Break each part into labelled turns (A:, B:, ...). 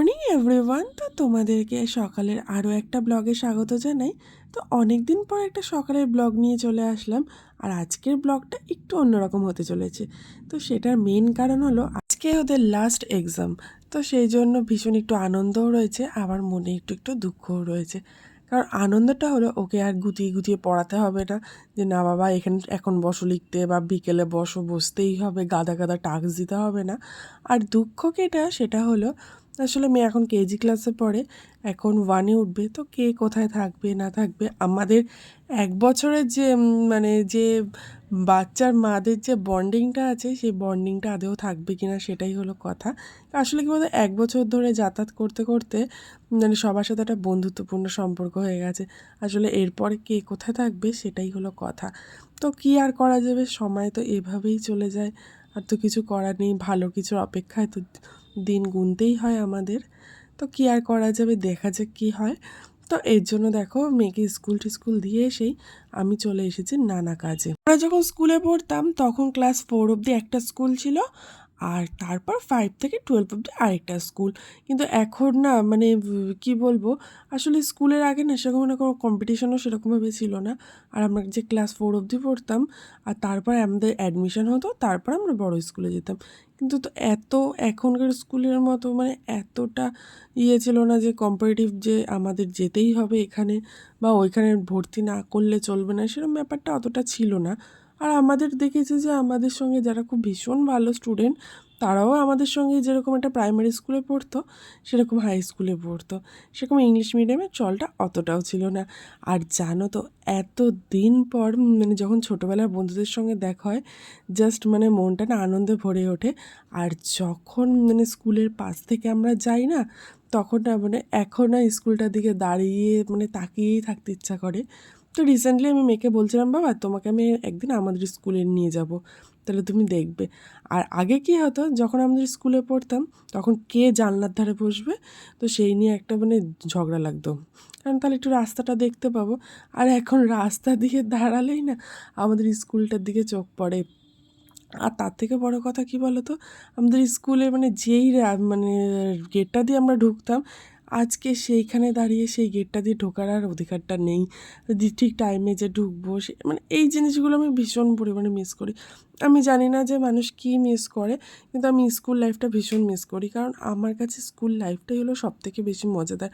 A: Morning everyone. তো তোমাদেরকে সকালের আরও একটা ব্লগে স্বাগত জানাই। তো অনেক দিন পর একটা সকালের ব্লগ নিয়ে চলে আসলাম। আর আজকের ব্লগটা একটু অন্যরকম হতে চলেছে। তো সেটার মেন কারণ হলো আজকে ওদের লাস্ট এক্সাম। তো সেই জন্য ভীষণ একটু আনন্দও রয়েছে, আবার মনে একটু একটু দুঃখও রয়েছে। কারণ আনন্দটা হলো ওকে আর গুটিয়ে গুটিয়ে পড়াতে হবে না, যে না বাবা এখানে এখন বসো লিখতে, বা বিকেলে বসতেই হবে, গাদা গাদা টাস্ক দিতে হবে না। আর দুঃখ কেটা সেটা হলো আসলে মেয়ে এখন কেজি ক্লাসে পড়ে, এখন ওয়ানে উঠবে। তো কে কোথায় থাকবে না থাকবে, আমাদের এক বছরের যে মানে যে বাচ্চার মাদের যে বন্ডিংটা আছে, সেই বন্ডিংটা আদৌ থাকবে কিনা সেটাই হলো কথা। আসলে কি বলতো, এক বছর ধরে যাতায়াত করতে করতে মানে সবার সাথে একটা বন্ধুত্বপূর্ণ সম্পর্ক হয়ে গেছে। আসলে এরপরে কে কোথায় থাকবে সেটাই হলো কথা। তো কি আর করা যাবে, সময় তো এভাবেই চলে যায়। আর তো কিছু করার নেই, ভালো কিছুর অপেক্ষায় তো দিন গুনতেই হয় আমাদের। তো কী আর করা যাবে, দেখা যাক কী হয়। তো এর জন্য দেখো মেয়েকে স্কুল দিয়ে এসেই আমি চলে এসেছি নানা কাজে। আমরা যখন স্কুলে পড়তাম তখন ক্লাস 4 অবধি একটা স্কুল ছিল, আর তারপর 5 থেকে 12 অবধি আরেকটা স্কুল। কিন্তু এখন না মানে কি বলবো, আসলে স্কুলের আগে না সেরকম না কোনো কম্পিটিশনও সেরকমভাবে ছিল না। আর আমরা যে ক্লাস 4 অবধি পড়তাম, আর তারপর আমাদের অ্যাডমিশন হতো, তারপর আমরা বড় স্কুলে যেতাম। কিন্তু তো এত এখনকার স্কুলের মতো মানে এতটা ছিল না যে কম্পারেটিভ যে আমাদের যেতেই হবে এখানে বা ওইখানে ভর্তি না করলে চলবে না, সেরকম ব্যাপারটা অতটা ছিল না। আর আমাদের দেখেছি যে আমাদের সঙ্গে যারা খুব ভীষণ ভালো স্টুডেন্ট, তারাও আমাদের সঙ্গে যেরকম একটা প্রাইমারি স্কুলে পড়তো সেরকম হাই স্কুলে পড়তো। সেরকম ইংলিশ মিডিয়ামের চলটা অতটাও ছিল না। আর জানো তো, এত দিন পর মানে যখন ছোটোবেলার বন্ধুদের সঙ্গে দেখা হয়, জাস্ট মানে মনটা না আনন্দে ভরে ওঠে। আর যখন মানে স্কুলের পাশ থেকে আমরা যাই না, তখন না মানে এখন না স্কুলটার দিকে দাঁড়িয়ে মানে তাকিয়েই থাকতে ইচ্ছা করে। তো রিসেন্টলি আমি মেয়েকে বলছিলাম, বাবা তোমাকে আমি একদিন আমাদের স্কুলে নিয়ে যাব, তাহলে তুমি দেখবে। আর আগে কী হতো, যখন আমাদের স্কুলে পড়তাম তখন কে জানলার ধারে বসবে, তো সেই নিয়ে একটা মানে ঝগড়া লাগতো, কারণ তাহলে একটু রাস্তাটা দেখতে পাবো। আর এখন রাস্তা দিয়ে দাঁড়ালেই না আমাদের স্কুলটার দিকে চোখ পড়ে। আর তার থেকে বড় কথা কী বলো তো, আমাদের স্কুলে মানে যেই মানে গেটটা দিয়ে আমরা ঢুকতাম, আজকে সেইখানে দাঁড়িয়ে সেই গেটটা দিয়ে ঢোকার আর অধিকারটা নেই। ঠিক টাইমে যে ঢুকবো সে মানে এই জিনিসগুলো আমি ভীষণ পরিমাণে মিস করি। আমি জানি না যে মানুষ কী মিস করে, কিন্তু আমি স্কুল লাইফটা ভীষণ মিস করি। কারণ আমার কাছে স্কুল লাইফটাই হলো সবথেকে বেশি মজাদার।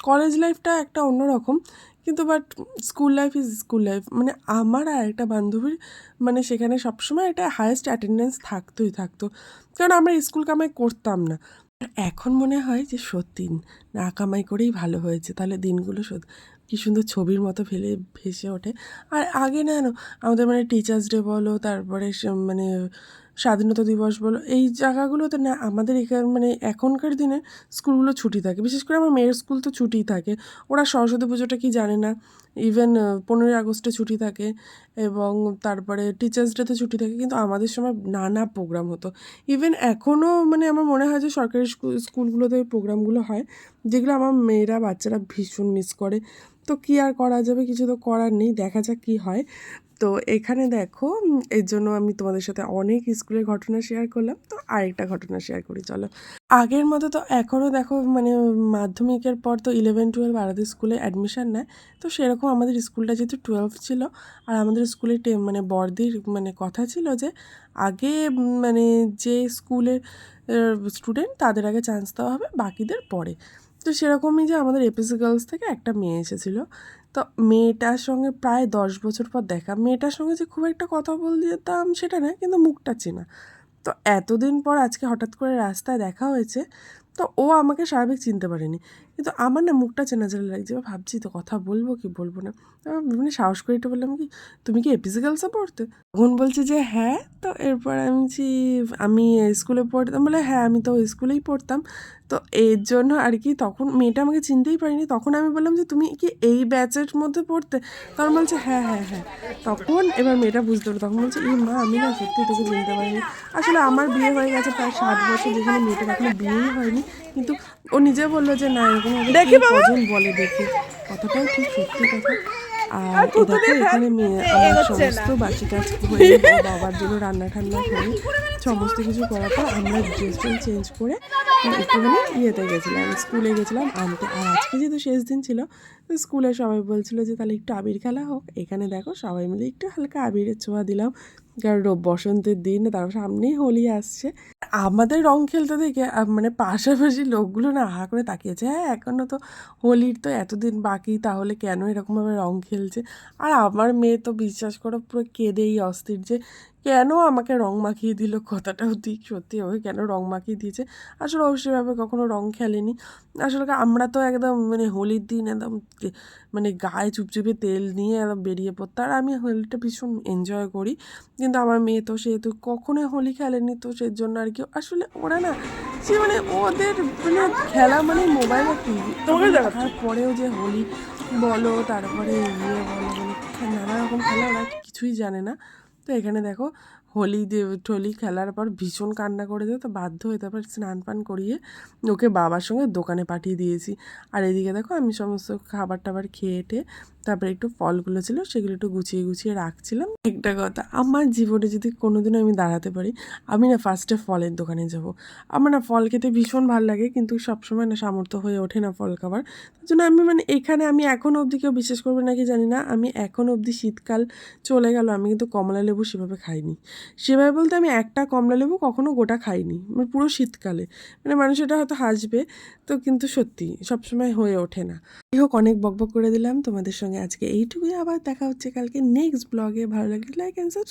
A: কলেজ লাইফটা একটা অন্যরকম, কিন্তু but school life is school life. মানে আমার আর একটা বান্ধবীর মানে সেখানে সবসময় একটা হায়েস্ট অ্যাটেন্ডেন্স থাকতো, কারণ আমরা স্কুল কামাই করতাম না। এখন মনে হয় যে সত্যি না কামাই করেই ভালো হয়েছে, তাহলে দিনগুলো কী সুন্দর ছবির মতো ভেসে ওঠে। আর আগে না আমাদের মানে টিচার্স ডে বলো, তারপরে মানে স্বাধীনতা দিবস বলো, এই জায়গাগুলোতে না আমাদের এখানে মানে এখনকার দিনে স্কুলগুলো ছুটি থাকে। বিশেষ করে আমার মেয়ের স্কুল তো ছুটিই থাকে। ওরা সরস্বতী পুজোটা কি জানে না, ইভেন 15ই আগস্টে ছুটি থাকে, এবং তারপরে টিচার্স ডেতে ছুটি থাকে। কিন্তু আমাদের সময় নানা প্রোগ্রাম হতো। ইভেন এখনও মানে আমার মনে হয় যে সরকারি স্কুলগুলোতে ওই প্রোগ্রামগুলো হয়, যেগুলো আমার মেয়েরা বাচ্চারা ভীষণ মিস করে। তো কী আর করা যাবে, কিছু তো করার নেই, দেখা যাক কী হয়। তো এখানে দেখো এর জন্য আমি তোমাদের সাথে অনেক স্কুলের ঘটনা শেয়ার করলাম। তো আরেকটা ঘটনা শেয়ার করি চলো। আগের মতো তো এখনও দেখো মানে মাধ্যমিকের পর তো 11-12 আলাদা স্কুলে অ্যাডমিশান নেয়। তো সেরকম আমাদের স্কুলটা যেহেতু 12 ছিল, আর আমাদের স্কুলে মানে বড়দির মানে কথা ছিল যে আগে মানে যে স্কুলের স্টুডেন্ট তাদের আগে চান্স দেওয়া হবে, বাকিদের পরে। তো সেরকমই যে আমাদের এপিসি গার্লস থেকে একটা মেয়ে এসেছিলো। তো মেয়েটার সঙ্গে প্রায় 10 বছর পর দেখা। মেয়েটার সঙ্গে যে খুব একটা কথা বলতাম সেটা না, কিন্তু মুখটা চেনা। তো এতদিন পর আজকে হঠাৎ করে রাস্তায় দেখা হয়েছে। তো ও আমাকে স্বাভাবিক চিনতে পারেনি, কিন্তু আমার না মুখটা চেনা চেনা লাগছে। এবার ভাবছি তো কথা বলবো কি বলবো না। মানে সাহস করে একটু বললাম, কি তুমি কি এপিসি গার্লসে পড়তে? তখন বলছে যে হ্যাঁ। তো এরপর আমি স্কুলে পড়তাম, বলে হ্যাঁ আমি তো স্কুলেই পড়তাম। তো এর জন্য আর কি তখন মেয়েটা আমাকে চিনতেই পারিনি। তখন আমি বললাম যে তুমি কি এই ব্যাচের মধ্যে পড়তে? তখন বলছে হ্যাঁ হ্যাঁ হ্যাঁ। তখন এবার মেয়েটা বুঝতে পারলো, তখন বলছে এই মা আমি না সত্যি তোকে চিনতে পারিনি। আসলে আমার বিয়ে হয়ে গেছে প্রায় 7 বছর, যেখানে মেয়েটার এখনো বিয়েই হয়নি। কিন্তু ও নিজে বললো যে না এরকমভাবে কে কজন বলে দেখি। কথাটাও ঠিক, সত্যি কথা। আর এ দেখো এখানে আমার সমস্ত বাসি কাজ হয়ে বাবার জন্য রান্না ঠান্না করে সমস্ত কিছু করার পর আমরা ড্রেস চেঞ্জ করে একটুখানি ইয়েতে গেছিলাম, স্কুলে গেছিলাম আনতে। আর আজকে যেহেতু শেষ দিন ছিল, তো স্কুলে সবাই বলছিল যে তাহলে একটু আবির খেলা হোক। এখানে দেখো সবাই মিলে একটু হালকা আবিরের ছোঁয়া দিলাম, কারণ বসন্তের দিন, তার সামনেই হোলি আসছে। আমাদের রং খেলতে দেখে মানে পাশাপাশি লোকগুলো না হা করে তাকিয়েছে, হ্যাঁ এখনও তো হোলির তো এতদিন বাকি, তাহলে কেন এরকমভাবে রং খেলছে। আর আমার মেয়ে তো বিশ্বাস করো পুরো কেঁদেই অস্থির যে কেন আমাকে রং মাখিয়ে দিল। কথাটাও ঠিক, সত্যি ওকে কেন রং মাখিয়ে দিয়েছে। আসলে অবশ্যইভাবে কখনো রং খেলেনি। আসলে আমরা তো একদম মানে হোলির দিন একদম মানে গায়ে চুপচুপে তেল নিয়ে একদম বেরিয়ে পড়তো, আর আমি হোলিটা ভীষণ এনজয় করি। কিন্তু আমার মেয়ে তো সেহেতু কখনোই হোলি খেলেনি, তো সেই জন্য আর কি আসলে ওরা না সে মানে ওদের মানে খেলা মানে মোবাইল আর টিভি, তারপরেও যে হোলি বলো তারপরে ইয়ে বলো মানে নানা রকম খেলা ওরা কিছুই জানে না। তো এখানে দেখো হোলি খেলার পর ভীষণ কান্না করে দেয়, তো বাধ্য হয়ে তারপর স্নান পান করিয়ে ওকে বাবার সঙ্গে দোকানে পাঠিয়ে দিয়েছি। আর এদিকে দেখো আমি সমস্ত খাবার টাবার খেয়ে টেয়ে তারপরে একটু ফলগুলো ছিল সেগুলো একটু গুছিয়ে গুছিয়ে রাখছিলাম। একটা কথা, আমার জীবনে যদি কোনোদিনও আমি দাঁড়াতে পারি, আমি না ফার্স্টে ফলের দোকানে যাব। আমার না ফল খেতে ভীষণ ভালো লাগে, কিন্তু সবসময় না সামর্থ্য হয়ে ওঠে না ফল খাবার। তার জন্য আমি মানে এখানে আমি এখনও অবধি, কেউ বিশ্বাস করবে নাকি জানি না, আমি এখনও অবধি শীতকাল চলে গেল আমি কিন্তু কমলা লেবু সেভাবে খাইনি। সেভাবে বলতে আমি একটা কমলা লেবু কখনো গোটা খাইনি, মানে পুরো শীতকালে। মানে মানুষ এটা হয়তো হাসবে, তো কিন্তু সত্যি সবসময় হয়ে ওঠে না। যাই হোক, অনেক বকবক করে দিলাম তোমাদের সঙ্গে আজকে এইটুকুই। আবার দেখা হচ্ছে কালকে নেক্সট ব্লগে। ভালো লাগলে লাইক অ্যান্ড সাবস্ক্রাইব।